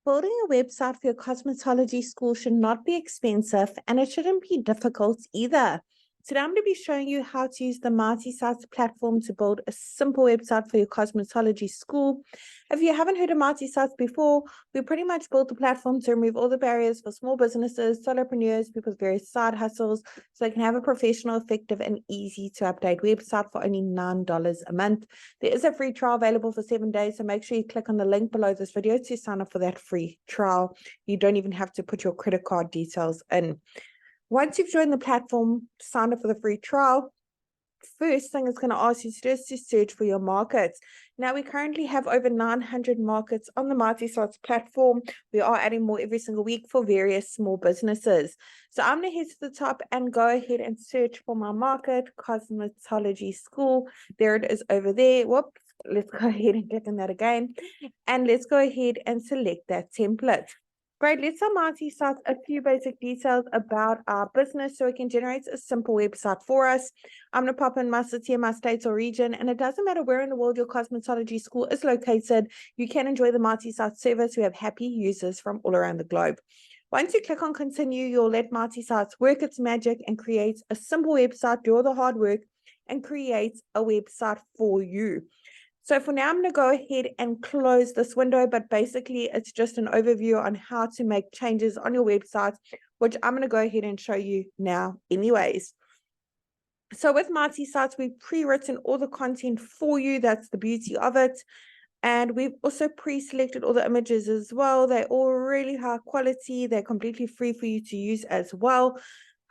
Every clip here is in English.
Building a website for your cosmetology school should not be expensive and it shouldn't be difficult either. Today, I'm going to be showing you how to use the multi-site platform to build a simple website for your cosmetology school. If you haven't heard of multi-sites before, we pretty much built the platform to remove all the barriers for small businesses, solopreneurs, people with various side hustles, so they can have a professional, effective, and easy to update website for only $9 a month. There is a free trial available for 7 days, so make sure you click on the link below this video to sign up for that free trial. You don't even have to put your credit card details in. Once you've joined the platform, sign up for the free trial, first thing it's going to ask you to do is to search for your markets. Now, we currently have over 900 markets on the multi-sites platform. We are adding more every single week for various small businesses. So I'm going to head to the top and go ahead and search for my market, Cosmetology School. There it is over there. Whoops. Let's go ahead and click on that again. And let's go ahead and select that template. Great, let's multi-site a few basic details about our business so it can generate a simple website for us. I'm going to pop in my city and my state or region, and it doesn't matter where in the world your cosmetology school is located, you can enjoy the multi-site service. We have happy users from all around the globe. Once you click on continue, you'll let multi-sites work its magic and create a simple website, do all the hard work, and create a website for you. So for now, I'm going to go ahead and close this window, but basically it's just an overview on how to make changes on your website, which I'm going to go ahead and show you now anyways. So with multi-sites, we've pre-written all the content for you. That's the beauty of it. And we've also pre-selected all the images as well. They're all really high quality. They're completely free for you to use as well.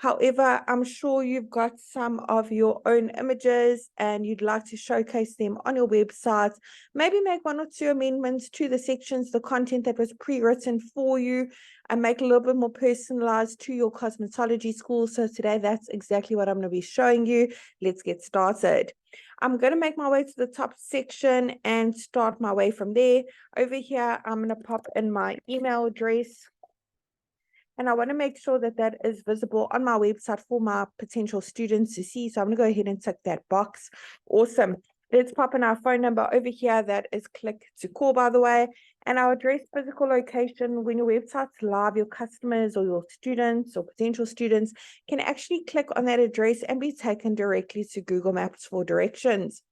However, I'm sure you've got some of your own images and you'd like to showcase them on your website. Maybe make one or two amendments to the sections, the content that was pre-written for you, and make a little bit more personalized to your cosmetology school. So today, that's exactly what I'm going to be showing you. Let's get started. I'm going to make my way to the top section and start my way from there. Over here, I'm going to pop in my email address. And I want to make sure that that is visible on my website for my potential students to see. So I'm going to go ahead and tick that box. Awesome. Let's pop in our phone number over here. That is click to call, by the way. And our address, physical location. When your website's live, your customers or your students or potential students can actually click on that address and be taken directly to Google Maps for directions.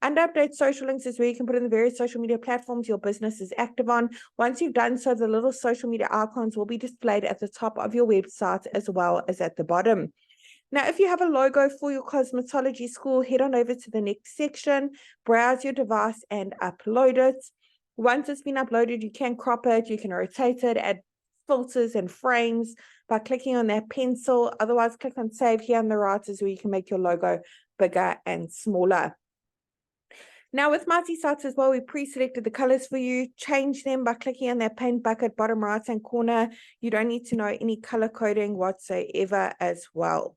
Under update social links is where you can put in the various social media platforms your business is active on. Once you've done so, the little social media icons will be displayed at the top of your website as well as at the bottom. Now, if you have a logo for your cosmetology school, head on over to the next section, browse your device and upload it. Once it's been uploaded, you can crop it, you can rotate it, add filters and frames by clicking on that pencil. Otherwise, click on save here on the right is where you can make your logo bigger and smaller. Now with multi-sites as well, we pre-selected the colors for you. Change them by clicking on that paint bucket bottom right-hand corner. You don't need to know any color coding whatsoever as well.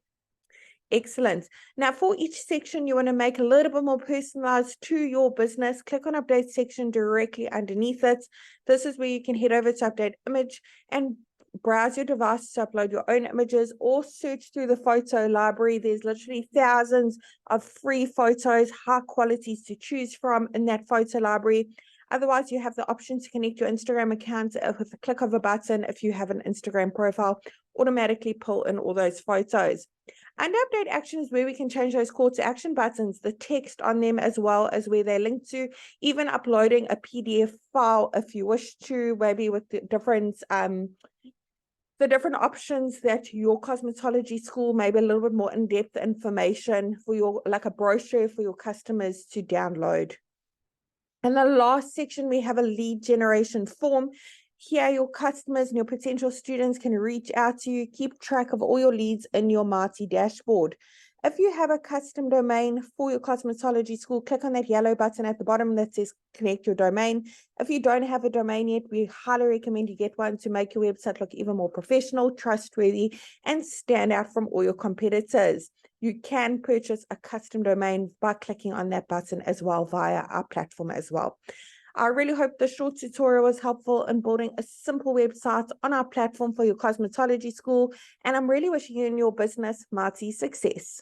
Excellent. Now for each section, you want to make a little bit more personalized to your business. Click on update section directly underneath it. This is where you can head over to update image and browse your device to upload your own images or search through the photo library. There's literally thousands of free photos, high qualities to choose from in that photo library. Otherwise, you have the option to connect your Instagram account with a click of a button. If you have an Instagram profile, automatically pull in all those photos. And update action is where we can change those call to action buttons, the text on them, as well as where they're linked to, even uploading a PDF file if you wish to, maybe with the different options that your cosmetology school, maybe a little bit more in-depth information for your, like a brochure for your customers to download. And the last section, we have a lead generation form. Here, your customers and your potential students can reach out to you, keep track of all your leads in your Marty dashboard. If you have a custom domain for your cosmetology school, click on that yellow button at the bottom that says connect your domain. If you don't have a domain yet, we highly recommend you get one to make your website look even more professional, trustworthy, and stand out from all your competitors. You can purchase a custom domain by clicking on that button as well via our platform as well. I really hope this short tutorial was helpful in building a simple website on our platform for your cosmetology school, and I'm really wishing you and your business mighty success.